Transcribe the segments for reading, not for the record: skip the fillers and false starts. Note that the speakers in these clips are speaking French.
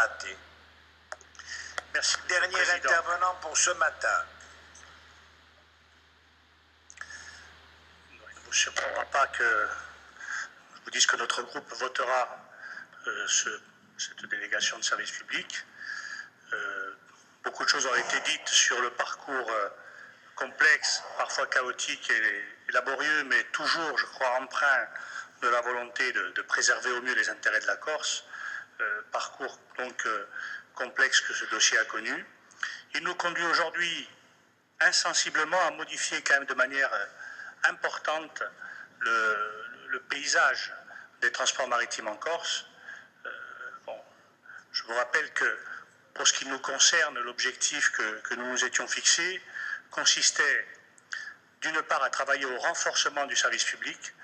Maté. Merci. Dernier intervenant pour ce matin. Il ne vous surprendra pas que je vous dise que notre groupe votera cette délégation de service public. Beaucoup de choses ont été dites sur le parcours complexe, parfois chaotique et laborieux, mais toujours, je crois, empreint de la volonté de préserver au mieux les intérêts de la Corse. Parcours donc complexe que ce dossier a connu. Il nous conduit aujourd'hui insensiblement à modifier quand même de manière importante le paysage des transports maritimes en Corse. Je vous rappelle que pour ce qui nous concerne, l'objectif que nous nous étions fixés consistait d'une part à travailler au renforcement du service public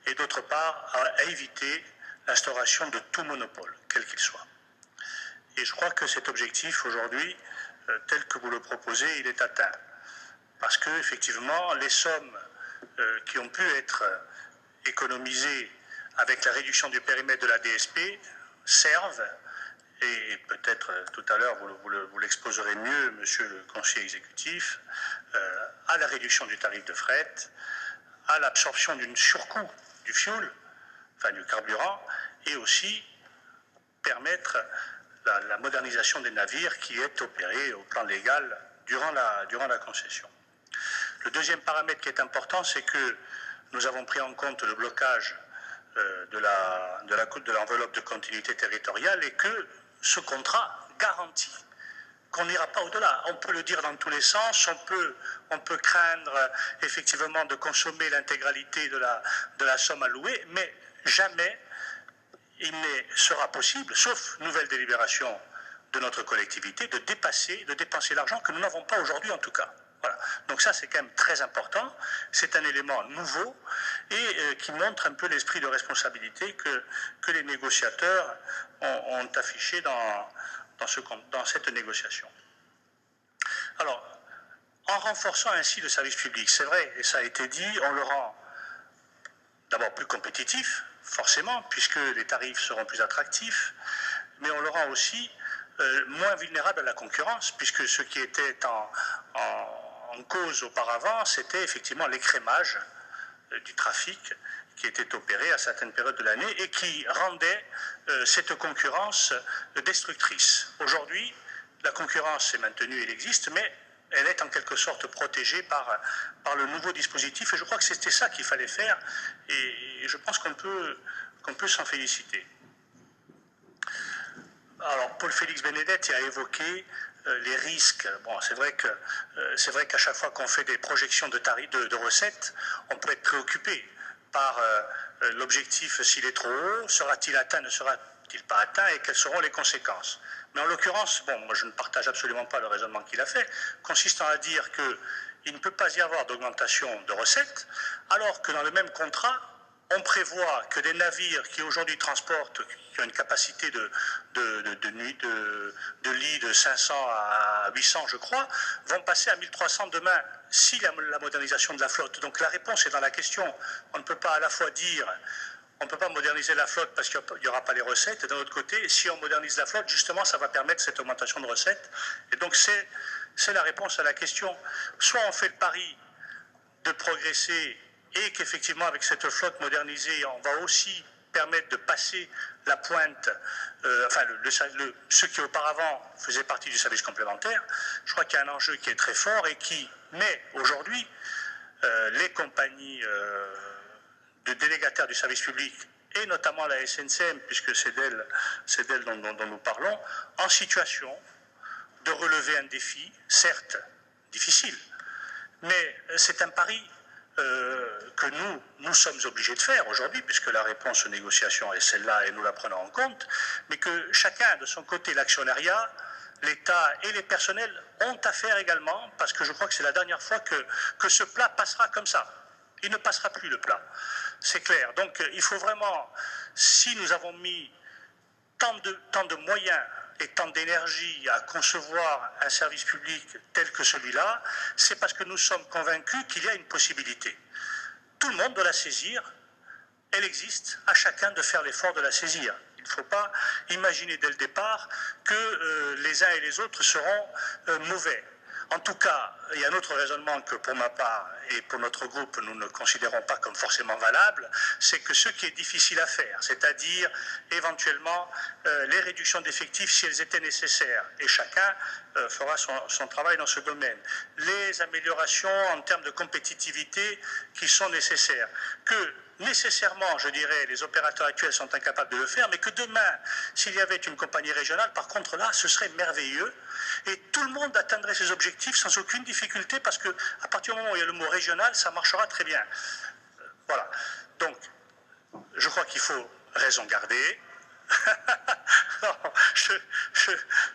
et d'autre part à éviter l'instauration de tout monopole, quel qu'il soit. Et je crois que cet objectif aujourd'hui, tel que vous le proposez, il est atteint. Parce que effectivement, les sommes qui ont pu être économisées avec la réduction du périmètre de la DSP servent, et peut-être tout à l'heure vous l'exposerez mieux, monsieur le conseiller exécutif, à la réduction du tarif de fret, à l'absorption d'une surcoût du fuel, enfin du carburant, et aussi permettre la modernisation des navires qui est opérée au plan légal durant la concession. Le deuxième paramètre qui est important, c'est que nous avons pris en compte le blocage de l'enveloppe de continuité territoriale et que ce contrat garantit qu'on n'ira pas au-delà. On peut le dire dans tous les sens, on peut craindre effectivement de consommer l'intégralité de la somme allouée, mais jamais il ne sera possible, sauf nouvelle délibération de notre collectivité, de dépenser l'argent que nous n'avons pas aujourd'hui en tout cas. Voilà. Donc ça, c'est quand même très important. C'est un élément nouveau et qui montre un peu l'esprit de responsabilité que les négociateurs ont affiché dans cette négociation. Alors, en renforçant ainsi le service public, c'est vrai, et ça a été dit, on le rend d'abord plus compétitif, forcément, puisque les tarifs seront plus attractifs, mais on le rend aussi moins vulnérable à la concurrence, puisque ce qui était en cause auparavant, c'était effectivement l'écrémage du trafic qui était opéré à certaines périodes de l'année et qui rendait cette concurrence destructrice. Aujourd'hui, la concurrence est maintenue, elle existe, mais elle est en quelque sorte protégée par le nouveau dispositif et je crois que c'était ça qu'il fallait faire et je pense qu'on peut s'en féliciter. Alors, Paul-Félix Benedetti a évoqué les risques. Bon, c'est vrai qu'à chaque fois qu'on fait des projections de recettes, on peut être préoccupé par l'objectif s'il est trop haut, sera-t-il atteint, ne sera-t-il pas atteint et quelles seront les conséquences. Mais en l'occurrence, bon, moi je ne partage absolument pas le raisonnement qu'il a fait, consistant à dire qu'il ne peut pas y avoir d'augmentation de recettes, alors que dans le même contrat, on prévoit que des navires qui aujourd'hui transportent, qui ont une capacité de lits de 500 à 800, je crois, vont passer à 1300 demain, si la modernisation de la flotte. Donc la réponse est dans la question. On ne peut pas à la fois dire, on ne peut pas moderniser la flotte parce qu'il n'y aura pas les recettes, et d'un autre côté, si on modernise la flotte, justement, ça va permettre cette augmentation de recettes. Et donc c'est la réponse à la question. Soit on fait le pari de progresser et qu'effectivement, avec cette flotte modernisée, on va aussi permettre de passer la pointe, ceux qui auparavant faisaient partie du service complémentaire. Je crois qu'il y a un enjeu qui est très fort et qui met aujourd'hui les compagnies de délégataires du service public et notamment la SNCM, puisque c'est d'elle dont nous parlons, en situation de relever un défi, certes difficile, mais c'est un pari que nous sommes obligés de faire aujourd'hui, puisque la réponse aux négociations est celle-là et nous la prenons en compte, mais que chacun de son côté, l'actionnariat, l'État et les personnels ont à faire également, parce que je crois que c'est la dernière fois que ce plat passera comme ça. Il ne passera plus le plat, c'est clair. Donc il faut vraiment, si nous avons mis tant de moyens et tant d'énergie à concevoir un service public tel que celui-là, c'est parce que nous sommes convaincus qu'il y a une possibilité. Tout le monde doit la saisir, elle existe, à chacun de faire l'effort de la saisir. ne faut pas imaginer dès le départ que les uns et les autres seront mauvais. En tout cas, il y a un autre raisonnement que pour ma part et pour notre groupe, nous ne considérons pas comme forcément valable, c'est que ce qui est difficile à faire, c'est-à-dire éventuellement les réductions d'effectifs si elles étaient nécessaires, et chacun fera son travail dans ce domaine, les améliorations en termes de compétitivité qui sont nécessaires, que nécessairement, je dirais, les opérateurs actuels sont incapables de le faire, mais que demain, s'il y avait une compagnie régionale, par contre là, ce serait merveilleux, et tout le monde atteindrait ses objectifs sans aucune difficulté, parce qu'à partir du moment où il y a le mot régional, ça marchera très bien. Voilà. Donc, je crois qu'il faut raison garder. Non, vous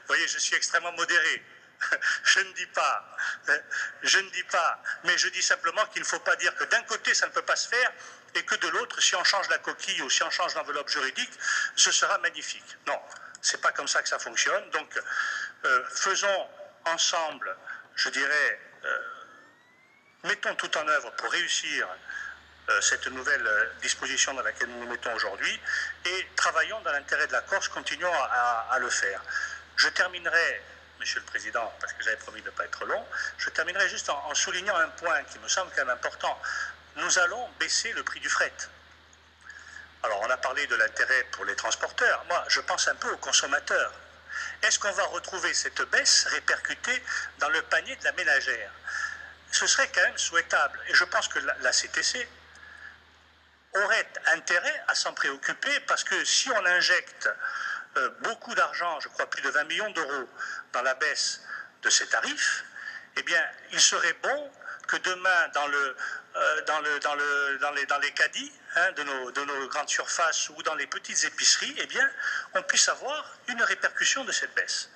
voyez, je suis extrêmement modéré. Je ne dis pas, mais je dis simplement qu'il ne faut pas dire que d'un côté ça ne peut pas se faire et que de l'autre, si on change la coquille ou si on change l'enveloppe juridique, ce sera magnifique. Non, c'est pas comme ça que ça fonctionne. Donc, faisons ensemble, je dirais, mettons tout en œuvre pour réussir cette nouvelle disposition dans laquelle nous nous mettons aujourd'hui et travaillons dans l'intérêt de la Corse, continuons à le faire. Je terminerai, Monsieur le Président, parce que j'avais promis de ne pas être long, je terminerai juste en soulignant un point qui me semble quand même important. Nous allons baisser le prix du fret. Alors, on a parlé de l'intérêt pour les transporteurs. Moi, je pense un peu aux consommateurs. Est-ce qu'on va retrouver cette baisse répercutée dans le panier de la ménagère? Ce serait quand même souhaitable. Et je pense que la CTC aurait intérêt à s'en préoccuper parce que si on injecte beaucoup d'argent, je crois plus de 20 millions d'euros, dans la baisse de ces tarifs, eh bien, il serait bon que demain, dans les caddies de nos grandes surfaces ou dans les petites épiceries, eh bien, on puisse avoir une répercussion de cette baisse.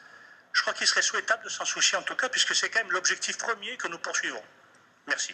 Je crois qu'il serait souhaitable de s'en soucier en tout cas, puisque c'est quand même l'objectif premier que nous poursuivons. Merci.